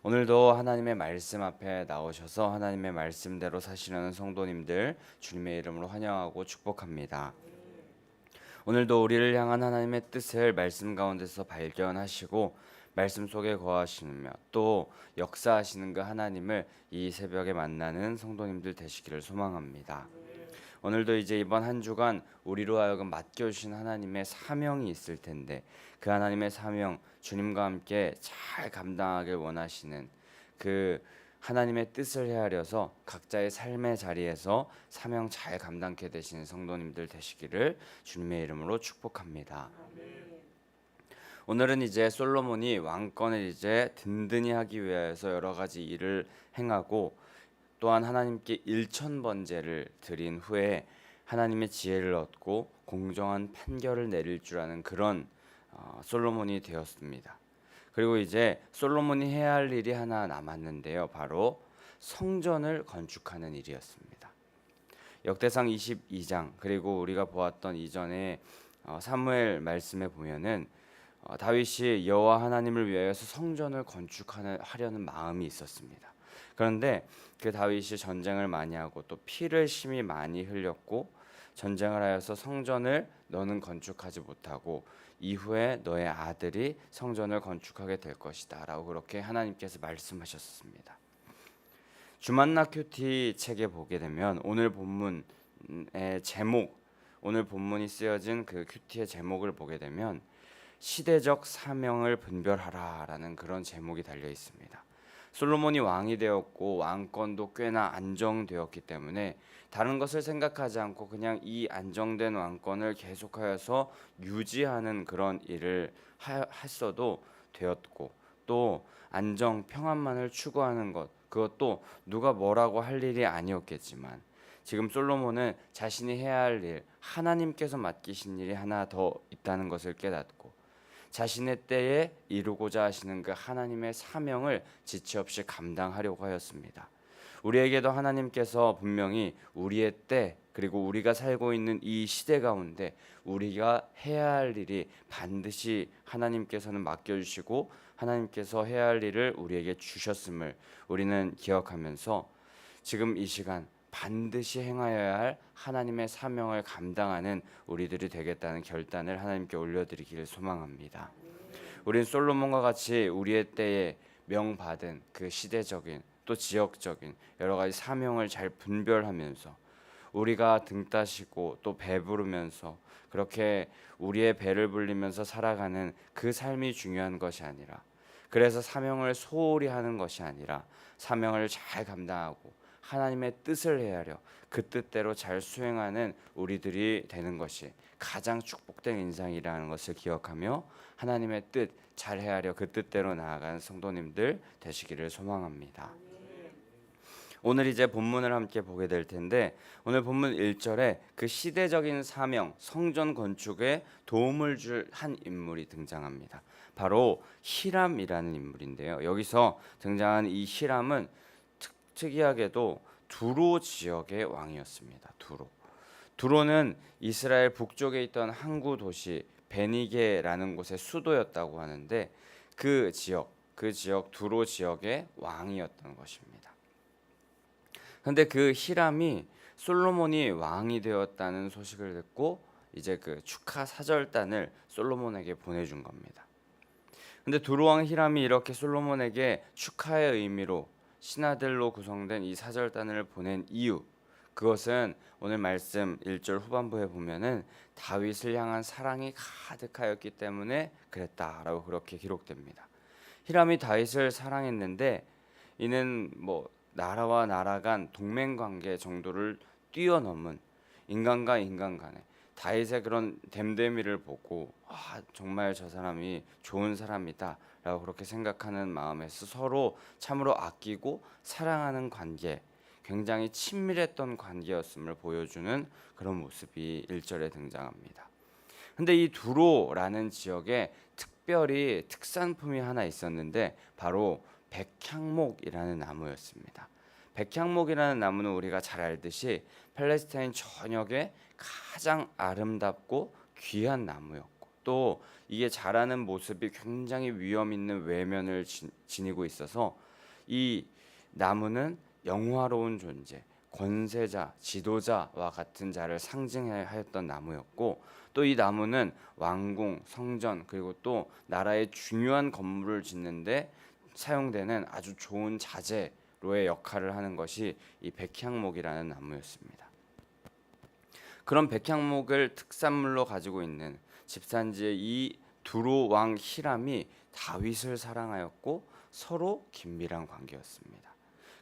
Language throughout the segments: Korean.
오늘도 하나님의 말씀 앞에 나오셔서 하나님의 말씀대로 사시려는 성도님들 주님의 이름으로 환영하고 축복합니다. 오늘도 우리를 향한 하나님의 뜻을 말씀 가운데서 발견하시고 말씀 속에 거하시며 또 역사하시는 그 하나님을 이 새벽에 만나는 성도님들 되시기를 소망합니다. 오늘도 이제 이번 한 주간 우리로 하여금 맡겨주신 하나님의 사명이 있을 텐데 그 하나님의 사명 주님과 함께 잘 감당하길 원하시는 그 하나님의 뜻을 헤아려서 각자의 삶의 자리에서 사명 잘 감당케 되시는 성도님들 되시기를 주님의 이름으로 축복합니다. 오늘은 이제 솔로몬이 왕권을 이제 든든히 하기 위해서 여러 가지 일을 행하고 또한 하나님께 일천번제를 드린 후에 하나님의 지혜를 얻고 공정한 판결을 내릴 줄 아는 그런 솔로몬이 되었습니다. 그리고 이제 솔로몬이 해야 할 일이 하나 남았는데요. 바로 성전을 건축하는 일이었습니다. 역대상 22장 그리고 우리가 보았던 이전에 사무엘 말씀에 보면은 다윗이 여호와 하나님을 위하여서 성전을 건축하려는 마음이 있었습니다. 그런데 그 다윗이 전쟁을 많이 하고 또 피를 심히 많이 흘렸고 전쟁을 하여서 성전을 너는 건축하지 못하고 이후에 너의 아들이 성전을 건축하게 될 것이다 라고 그렇게 하나님께서 말씀하셨습니다. 주만나 큐티 책에 보게 되면 오늘 본문의 제목, 오늘 본문이 쓰여진 그 큐티의 제목을 보게 되면 시대적 사명을 분별하라 라는 그런 제목이 달려 있습니다. 솔로몬이 왕이 되었고 왕권도 꽤나 안정되었기 때문에 다른 것을 생각하지 않고 그냥 이 안정된 왕권을 계속하여서 유지하는 그런 일을 했어도 되었고 또 안정, 평안만을 추구하는 것 그것도 누가 뭐라고 할 일이 아니었겠지만 지금 솔로몬은 자신이 해야 할 일, 하나님께서 맡기신 일이 하나 더 있다는 것을 깨닫고 자신의 때에 이루고자 하시는 그 하나님의 사명을 지체 없이 감당하려고 하였습니다. 우리에게도 하나님께서 분명히 우리의 때 그리고 우리가 살고 있는 이 시대 가운데 우리가 해야 할 일이 반드시 하나님께서는 맡겨주시고 하나님께서 해야 할 일을 우리에게 주셨음을 우리는 기억하면서 지금 이 시간 반드시 행하여야 할 하나님의 사명을 감당하는 우리들이 되겠다는 결단을 하나님께 올려드리기를 소망합니다. 우린 솔로몬과 같이 우리의 때에 명받은 그 시대적인 또 지역적인 여러 가지 사명을 잘 분별하면서 우리가 등 따시고 또 배부르면서 그렇게 우리의 배를 불리면서 살아가는 그 삶이 중요한 것이 아니라 그래서 사명을 소홀히 하는 것이 아니라 사명을 잘 감당하고 하나님의 뜻을 헤아려 그 뜻대로 잘 수행하는 우리들이 되는 것이 가장 축복된 인생이라는 것을 기억하며 하나님의 뜻 잘 헤아려 그 뜻대로 나아가는 성도님들 되시기를 소망합니다. 오늘 이제 본문을 함께 보게 될 텐데 오늘 본문 1절에 그 시대적인 사명 성전 건축에 도움을 줄 한 인물이 등장합니다. 바로 히람이라는 인물인데요. 여기서 등장한 이 히람은 특이하게도 두로 지역의 왕이었습니다. 두로는 이스라엘 북쪽에 있던 항구 도시 베니게라는 곳의 수도였다고 하는데 그 지역 두로 지역의 왕이었던 것입니다. 그런데 그 히람이 솔로몬이 왕이 되었다는 소식을 듣고 이제 그 축하 사절단을 솔로몬에게 보내준 겁니다. 그런데 두로 왕 히람이 이렇게 솔로몬에게 축하의 의미로 신하들로 구성된 이 사절단을 보낸 이유 그것은 오늘 말씀 1절 후반부에 보면은 다윗을 향한 사랑이 가득하였기 때문에 그랬다라고 그렇게 기록됩니다. 히람이 다윗을 사랑했는데 이는 나라와 나라 간 동맹 관계 정도를 뛰어넘은 인간과 인간 간의 다윗의 그런 됨됨이를 보고 정말 저 사람이 좋은 사람이다 라고 그렇게 생각하는 마음에서 서로 참으로 아끼고 사랑하는 관계 굉장히 친밀했던 관계였음을 보여주는 그런 모습이 1절에 등장합니다. 근데 이 두로라는 지역에 특별히 특산품이 하나 있었는데 바로 백향목이라는 나무였습니다. 백향목이라는 나무는 우리가 잘 알듯이 팔레스타인 전역에 가장 아름답고 귀한 나무였고 또 이게 자라는 모습이 굉장히 위험 있는 외면을 지니고 있어서 이 나무는 영화로운 존재, 권세자, 지도자와 같은 자를 상징하였던 나무였고, 또 이 나무는 왕궁, 성전, 그리고 또 나라의 중요한 건물을 짓는데 사용되는 아주 좋은 자재로의 역할을 하는 것이 이 백향목이라는 나무였습니다. 그런 백향목을 특산물로 가지고 있는 집산지의 이 두로 왕 히람이 다윗을 사랑하였고 서로 긴밀한 관계였습니다.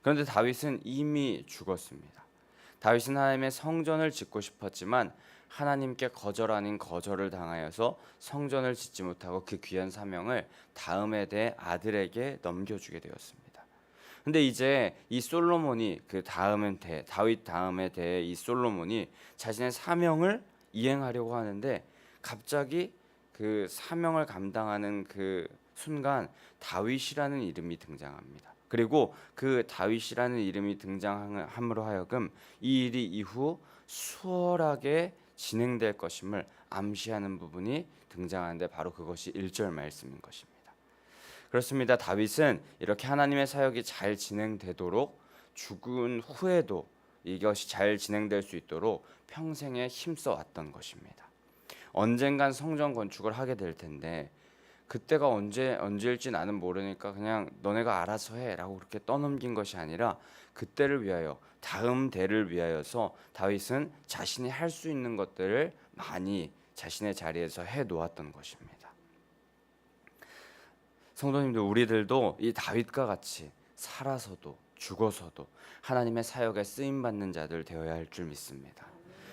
그런데 다윗은 이미 죽었습니다. 다윗은 하나님의 성전을 짓고 싶었지만 하나님께 거절 아닌 거절을 당하여서 성전을 짓지 못하고 그 귀한 사명을 다음에 대 아들에게 넘겨주게 되었습니다. 근데 이제 이 솔로몬이 그 다윗 다음에 대해 이 솔로몬이 자신의 사명을 이행하려고 하는데 갑자기 그 사명을 감당하는 그 순간 다윗이라는 이름이 등장합니다. 그리고 그 다윗이라는 이름이 등장함으로 하여금 이 일이 이후 수월하게 진행될 것임을 암시하는 부분이 등장하는데 바로 그것이 1절 말씀인 것입니다. 그렇습니다. 다윗은 이렇게 하나님의 사역이 잘 진행되도록 죽은 후에도 이것이 잘 진행될 수 있도록 평생에 힘써 왔던 것입니다. 언젠간 성전 건축을 하게 될 텐데 그때가 언제일지 나는 모르니까 그냥 너네가 알아서 해라고 그렇게 떠넘긴 것이 아니라 그때를 위하여 다음 대를 위하여서 다윗은 자신이 할 수 있는 것들을 많이 자신의 자리에서 해 놓았던 것입니다. 성도님들, 우리들도 이 다윗과 같이 살아서도 죽어서도 하나님의 사역에 쓰임 받는 자들 되어야 할 줄 믿습니다.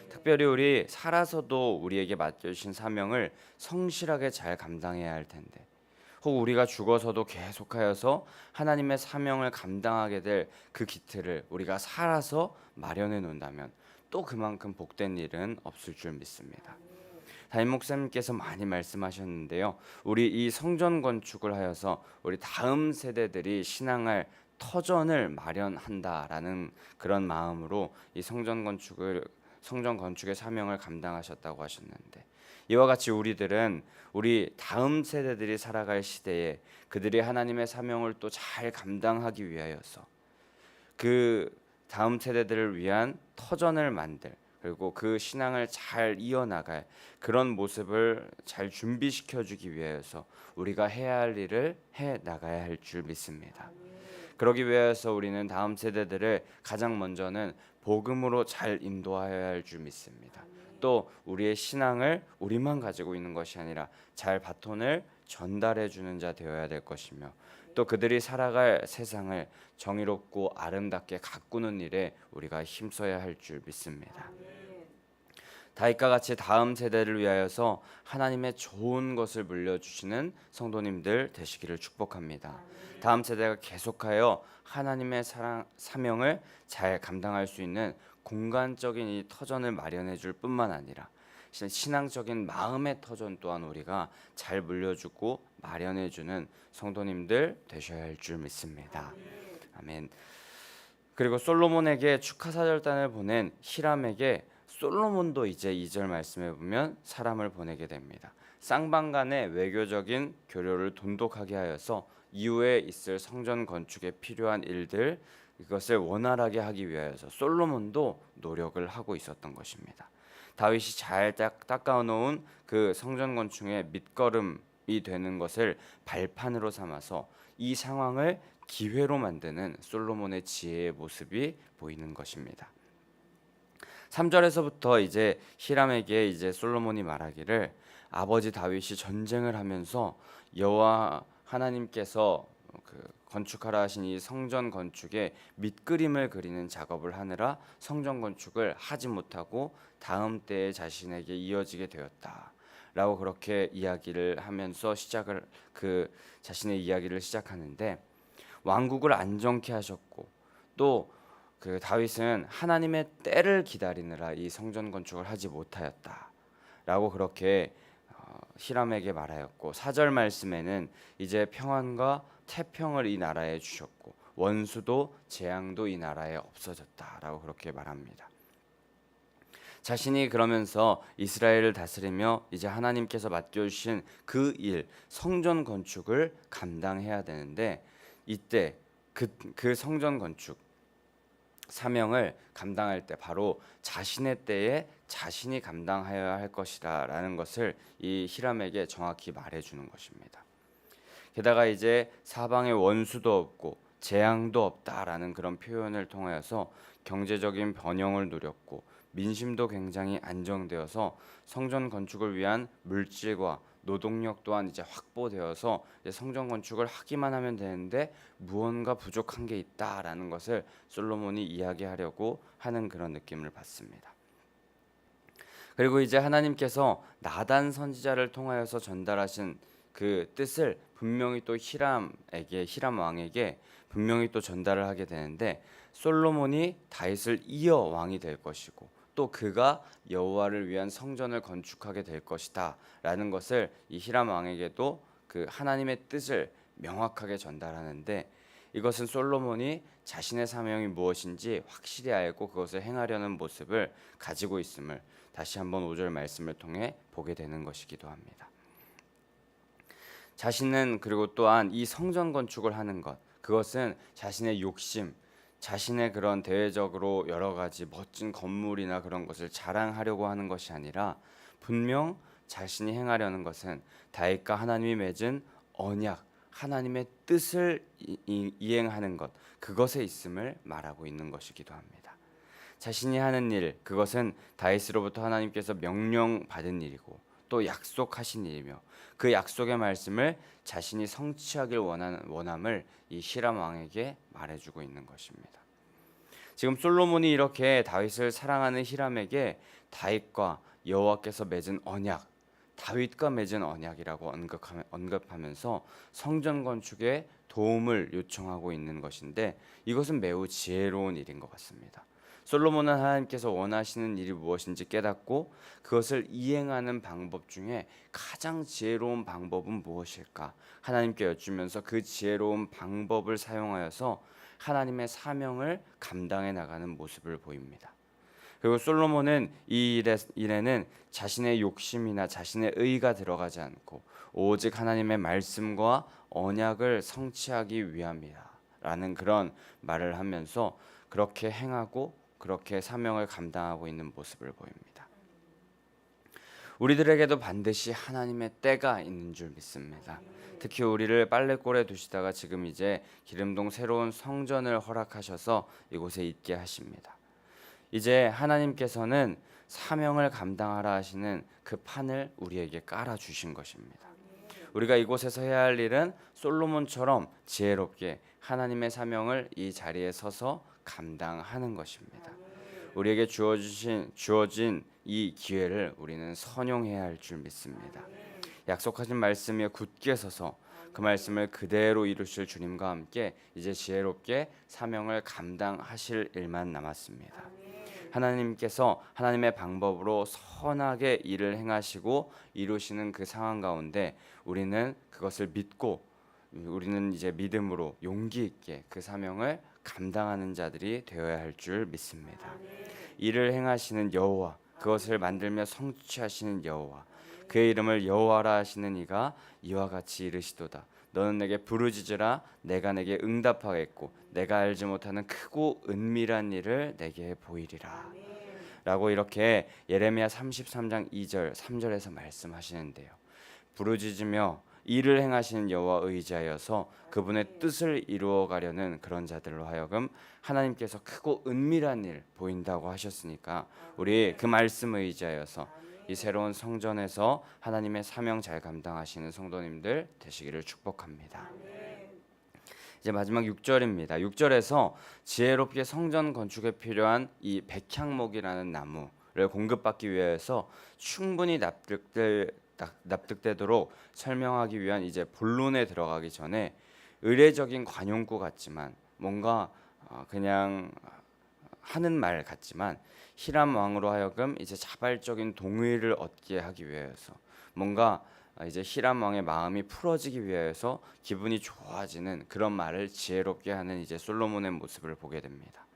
특별히 우리 살아서도 우리에게 맡겨주신 사명을 성실하게 잘 감당해야 할 텐데, 혹 우리가 죽어서도 계속하여서 하나님의 사명을 감당하게 될 그 기틀을 우리가 살아서 마련해 놓는다면 또 그만큼 복된 일은 없을 줄 믿습니다. 담임 목사님께서 많이 말씀하셨는데요. 우리 이 성전 건축을 하여서 우리 다음 세대들이 신앙할 터전을 마련한다라는 그런 마음으로 이 성전 건축의 사명을 감당하셨다고 하셨는데, 이와 같이 우리들은 우리 다음 세대들이 살아갈 시대에 그들이 하나님의 사명을 또 잘 감당하기 위하여서 그 다음 세대들을 위한 터전을 만들, 그리고 그 신앙을 잘 이어나갈 그런 모습을 잘 준비시켜 주기 위해서 우리가 해야 할 일을 해 나가야 할 줄 믿습니다. 그러기 위해서 우리는 다음 세대들을 가장 먼저는 복음으로 잘 인도하여야 할 줄 믿습니다. 또 우리의 신앙을 우리만 가지고 있는 것이 아니라 잘 바톤을 전달해 주는 자 되어야 될 것이며, 또 그들이 살아갈 세상을 정의롭고 아름답게 가꾸는 일에 우리가 힘써야 할 줄 믿습니다. 다윗과 같이 다음 세대를 위하여서 하나님의 좋은 것을 물려주시는 성도님들 되시기를 축복합니다. 다음 세대가 계속하여 하나님의 사명을 잘 감당할 수 있는 공간적인 이 터전을 마련해 줄 뿐만 아니라 신앙적인 마음의 터전 또한 우리가 잘 물려주고 마련해 주는 성도님들 되셔야 할 줄 믿습니다. 아멘. 그리고 솔로몬에게 축하사절단을 보낸 히람에게 솔로몬도 이제 2절 말씀에 보면 사람을 보내게 됩니다. 쌍방간의 외교적인 교류를 돈독하게 하여서 이후에 있을 성전 건축에 필요한 일들, 이것을 원활하게 하기 위하여서 솔로몬도 노력을 하고 있었던 것입니다. 다윗이 잘 닦아 놓은 그 성전 건축의 밑거름이 되는 것을 발판으로 삼아서 이 상황을 기회로 만드는 솔로몬의 지혜의 모습이 보이는 것입니다. 3절에서부터 이제 히람에게 이제 솔로몬이 말하기를, 아버지 다윗이 전쟁을 하면서 여호와 하나님께서 그 건축하라 하신 이 성전 건축의 밑그림을 그리는 작업을 하느라 성전 건축을 하지 못하고 다음 때에 자신에게 이어지게 되었다라고 그렇게 이야기를 하면서 자신의 이야기를 시작하는데, 왕국을 안정케 하셨고 또 그 다윗은 하나님의 때를 기다리느라 이 성전 건축을 하지 못하였다라고 그렇게 히람에게 말하였고, 4절 말씀에는 이제 평안과 태평을 이 나라에 주셨고 원수도 재앙도 이 나라에 없어졌다라고 그렇게 말합니다. 자신이 그러면서 이스라엘을 다스리며 이제 하나님께서 맡겨주신 그 일, 성전 건축을 감당해야 되는데, 이때 그 성전 건축 사명을 감당할 때 바로 자신의 때에 자신이 감당하여야 할 것이다 라는 것을 이 히람에게 정확히 말해주는 것입니다. 게다가 이제 사방에 원수도 없고 재앙도 없다라는 그런 표현을 통하여서 경제적인 번영을 누렸고 민심도 굉장히 안정되어서 성전 건축을 위한 물질과 노동력 또한 이제 확보되어서 이제 성전 건축을 하기만 하면 되는데 무언가 부족한 게 있다라는 것을 솔로몬이 이야기하려고 하는 그런 느낌을 받습니다. 그리고 이제 하나님께서 나단 선지자를 통하여서 전달하신 그 뜻을 분명히 또 히람 왕에게 분명히 또 전달을 하게 되는데, 솔로몬이 다윗을 이어 왕이 될 것이고 또 그가 여호와를 위한 성전을 건축하게 될 것이다라는 것을 이 히람 왕에게도 그 하나님의 뜻을 명확하게 전달하는데, 이것은 솔로몬이 자신의 사명이 무엇인지 확실히 알고 그것을 행하려는 모습을 가지고 있음을 다시 한번 5절 말씀을 통해 보게 되는 것이기도 합니다. 자신은 그리고 또한 이 성전 건축을 하는 것, 그것은 자신의 욕심, 자신의 그런 대외적으로 여러 가지 멋진 건물이나 그런 것을 자랑하려고 하는 것이 아니라 분명 자신이 행하려는 것은 다윗과 하나님이 맺은 언약, 하나님의 뜻을 이행하는 것, 그것에 있음을 말하고 있는 것이기도 합니다. 자신이 하는 일, 그것은 다윗으로부터 하나님께서 명령받은 일이고 또 약속하신 일이며 그 약속의 말씀을 자신이 성취하길 원함을 이 히람 왕에게 말해주고 있는 것입니다. 지금 솔로몬이 이렇게 다윗을 사랑하는 히람에게 다윗과 여호와께서 맺은 언약, 다윗과 맺은 언약이라고 언급하면서 성전 건축에 도움을 요청하고 있는 것인데, 이것은 매우 지혜로운 일인 것 같습니다. 솔로몬은 하나님께서 원하시는 일이 무엇인지 깨닫고 그것을 이행하는 방법 중에 가장 지혜로운 방법은 무엇일까 하나님께 여쭈면서 그 지혜로운 방법을 사용하여서 하나님의 사명을 감당해 나가는 모습을 보입니다. 그리고 솔로몬은 이 일에는 자신의 욕심이나 자신의 의가 들어가지 않고 오직 하나님의 말씀과 언약을 성취하기 위함이라는 그런 말을 하면서 그렇게 행하고 그렇게 사명을 감당하고 있는 모습을 보입니다. 우리들에게도 반드시 하나님의 때가 있는 줄 믿습니다. 특히 우리를 빨래골에 두시다가 지금 이제 기름동 새로운 성전을 허락하셔서 이곳에 있게 하십니다. 이제 하나님께서는 사명을 감당하라 하시는 그 판을 우리에게 깔아 주신 것입니다. 우리가 이곳에서 해야 할 일은 솔로몬처럼 지혜롭게 하나님의 사명을 이 자리에 서서 감당하는 것입니다. 우리에게 주어진 이 기회를 우리는 선용해야 할 줄 믿습니다. 약속하신 말씀에 굳게 서서 그 말씀을 그대로 이루실 주님과 함께 이제 지혜롭게 사명을 감당하실 일만 남았습니다. 하나님께서 하나님의 방법으로 선하게 일을 행하시고 이루시는 그 상황 가운데 우리는 그것을 믿고 우리는 이제 믿음으로 용기 있게 그 사명을 감당하는 자들이 되어야 할 줄 믿습니다. 일을 행하시는 여호와, 그것을 만들며 성취하시는 여호와, 그의 이름을 여호와라 하시는 이가 이와 같이 이르시도다. 너는 내게 부르짖으라 내가 내게 응답하겠고 내가 알지 못하는 크고 은밀한 일을 내게 보이리라. 라고 이렇게 예레미야 33장 2절 3절에서 말씀하시는데요. 부르짖으며 일을 행하시는 여호와 의지하여서 그분의 뜻을 이루어가려는 그런 자들로 하여금 하나님께서 크고 은밀한 일 보인다고 하셨으니까 우리 그 말씀을 의지하여서 이 새로운 성전에서 하나님의 사명 잘 감당하시는 성도님들 되시기를 축복합니다. 이제 마지막 6절입니다. 6절에서 지혜롭게 성전 건축에 필요한 이 백향목이라는 나무를 공급받기 위해서 충분히 납득되도록 설명하기 위한 이제 본론에 들어가기 전에 의례적인 관용구 같지만 뭔가 그냥 하는 말 같지만 히람 왕으로 하여금 이제 자발적인 동의를 얻게 하기 위해서 뭔가 이제 히람 왕의 마음이 풀어지기 위해서 기분이 좋아지는 그런 말을 지혜롭게 하는 이제 솔로몬의 모습을 보게 됩니다.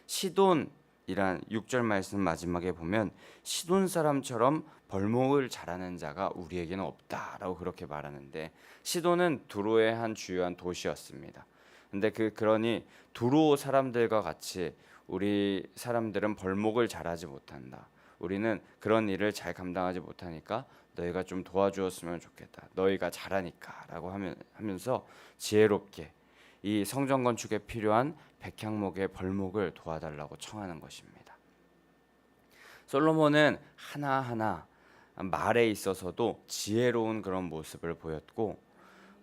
시돈 이란 6절 말씀 마지막에 보면 시돈 사람처럼 벌목을 잘하는 자가 우리에게는 없다라고 그렇게 말하는데, 시돈은 두로의 한 주요한 도시였습니다. 근데 그러니 두로 사람들과 같이 우리 사람들은 벌목을 잘하지 못한다. 우리는 그런 일을 잘 감당하지 못하니까 너희가 좀 도와주었으면 좋겠다. 너희가 잘하니까라고 하면서 지혜롭게 이 성전 건축에 필요한 백향목의 벌목을 도와달라고 청하는 것입니다. 솔로몬은 하나하나 말에 있어서도 지혜로운 그런 모습을 보였고,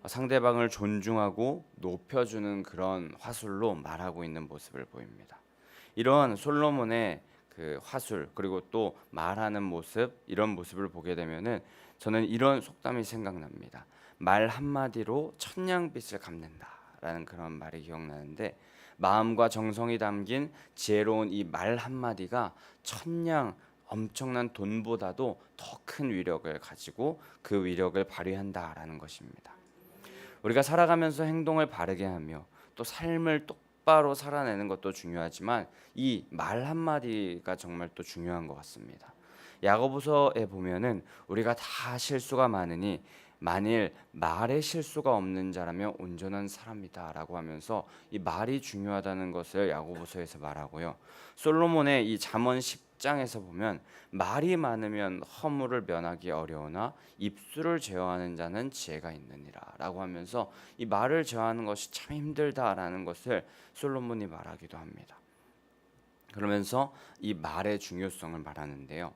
상대방을 존중하고 높여주는 그런 화술로 말하고 있는 모습을 보입니다. 이런 솔로몬의 그 화술, 그리고 또 말하는 모습, 이런 모습을 보게 되면은 저는 이런 속담이 생각납니다. 말 한마디로 천냥빚을 갚는다라는 그런 말이 기억나는데, 마음과 정성이 담긴 지혜로운 이 말 한마디가 천냥, 엄청난 돈보다도 더 큰 위력을 가지고 그 위력을 발휘한다라는 것입니다. 우리가 살아가면서 행동을 바르게 하며 또 삶을 똑바로 살아내는 것도 중요하지만 이 말 한마디가 정말 또 중요한 것 같습니다. 야고보서에 보면은 우리가 다 실수가 많으니 만일 말에 실수가 없는 자라면 온전한 사람이다라고 하면서 이 말이 중요하다는 것을 야고보서에서 말하고요. 솔로몬의 이 잠언 10장에서 보면 말이 많으면 허물을 면하기 어려우나 입술을 제어하는 자는 지혜가 있느니라라고 하면서 이 말을 제어하는 것이 참 힘들다라는 것을 솔로몬이 말하기도 합니다. 그러면서 이 말의 중요성을 말하는데요.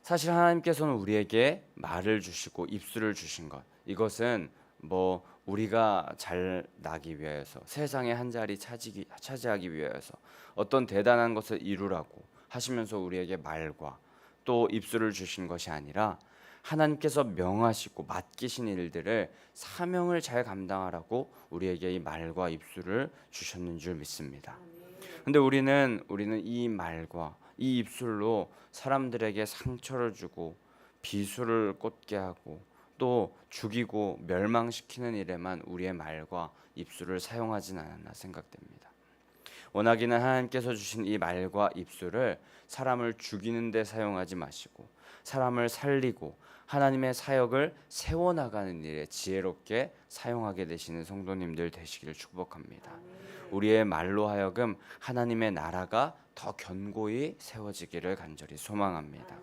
사실 하나님께서는 우리에게 말을 주시고 입술을 주신 것, 이것은 뭐 우리가 잘 나기 위해서, 세상의 한 자리 차지하기 위해서 어떤 대단한 것을 이루라고 하시면서 우리에게 말과 또 입술을 주신 것이 아니라, 하나님께서 명하시고 맡기신 일들을 사명을 잘 감당하라고 우리에게 이 말과 입술을 주셨는 줄 믿습니다. 근데 우리는 이 말과 이 입술로 사람들에게 상처를 주고 비수를 꽂게 하고 또 죽이고 멸망시키는 일에만 우리의 말과 입술을 사용하진 않았나 생각됩니다. 원하기는 하나님께서 주신 이 말과 입술을 사람을 죽이는 데 사용하지 마시고 사람을 살리고 하나님의 사역을 세워나가는 일에 지혜롭게 사용하게 되시는 성도님들 되시기를 축복합니다. 우리의 말로 하여금 하나님의 나라가 더 견고히 세워지기를 간절히 소망합니다.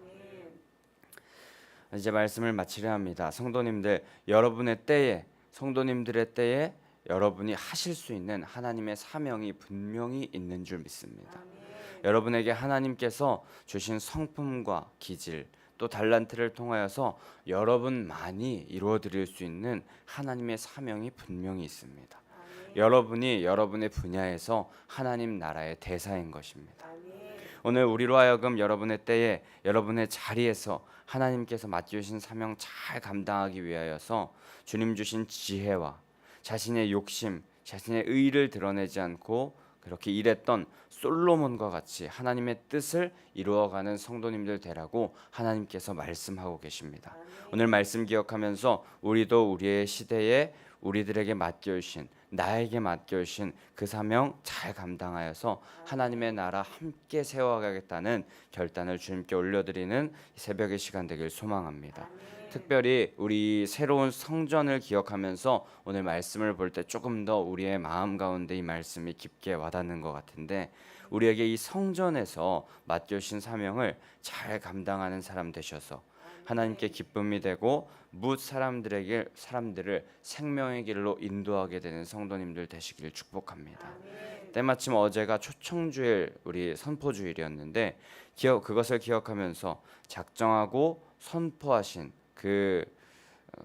이제 말씀을 마치려 합니다. 성도님들, 성도님들의 때에 여러분이 하실 수 있는 하나님의 사명이 분명히 있는 줄 믿습니다. 여러분에게 하나님께서 주신 성품과 기질 또 달란트를 통하여서 여러분만이 이루어 드릴 수 있는 하나님의 사명이 분명히 있습니다. 여러분이 여러분의 분야에서 하나님 나라의 대사인 것입니다. 오늘 우리로 하여금 여러분의 때에 여러분의 자리에서 하나님께서 맡겨주신 사명 잘 감당하기 위하여서 주님 주신 지혜와 자신의 욕심, 자신의 의를 드러내지 않고 그렇게 일했던 솔로몬과 같이 하나님의 뜻을 이루어가는 성도님들 되라고 하나님께서 말씀하고 계십니다. 오늘 말씀 기억하면서 우리도 우리의 시대에 우리들에게 맡겨주신, 나에게 맡겨주신 그 사명 잘 감당하여서 하나님의 나라 함께 세워가겠다는 결단을 주님께 올려드리는 새벽의 시간 되길 소망합니다. 특별히 우리 새로운 성전을 기억하면서 오늘 말씀을 볼 때 조금 더 우리의 마음 가운데 이 말씀이 깊게 와닿는 것 같은데, 우리에게 이 성전에서 맡겨주신 사명을 잘 감당하는 사람 되셔서 하나님께 기쁨이 되고 뭇 사람들을 생명의 길로 인도하게 되는 성도님들 되시기를 축복합니다. 때마침 어제가 초청주일, 우리 선포주일이었는데 그것을 기억하면서 작정하고 선포하신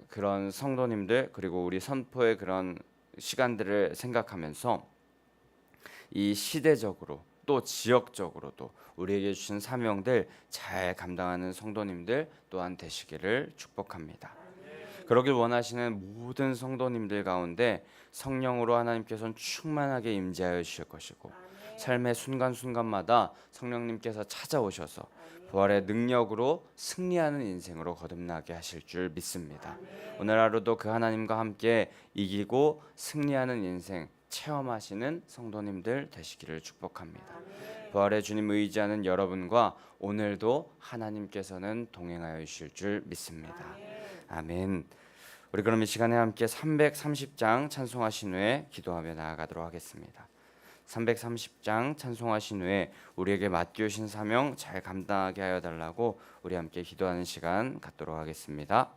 그런 성도님들, 그리고 우리 선포의 그런 시간들을 생각하면서 이 시대적으로 또 지역적으로도 우리에게 주신 사명들 잘 감당하는 성도님들 또한 되시기를 축복합니다. 그러길 원하시는 모든 성도님들 가운데 성령으로 하나님께서는 충만하게 임재하여 주실 것이고, 삶의 순간순간마다 성령님께서 찾아오셔서 부활의 능력으로 승리하는 인생으로 거듭나게 하실 줄 믿습니다. 오늘 하루도 그 하나님과 함께 이기고 승리하는 인생 체험하시는 성도님들 되시기를 축복합니다. 부활의 주님 의지하는 여러분과 오늘도 하나님께서는 동행하여 주실 줄 믿습니다. 아멘. 우리 그럼 이 시간에 함께 330장 찬송하신 후에 기도하며 나아가도록 하겠습니다. 330장 찬송하신 후에 우리에게 맡겨주신 사명 잘 감당하게 하여 달라고 우리 함께 기도하는 시간 갖도록 하겠습니다.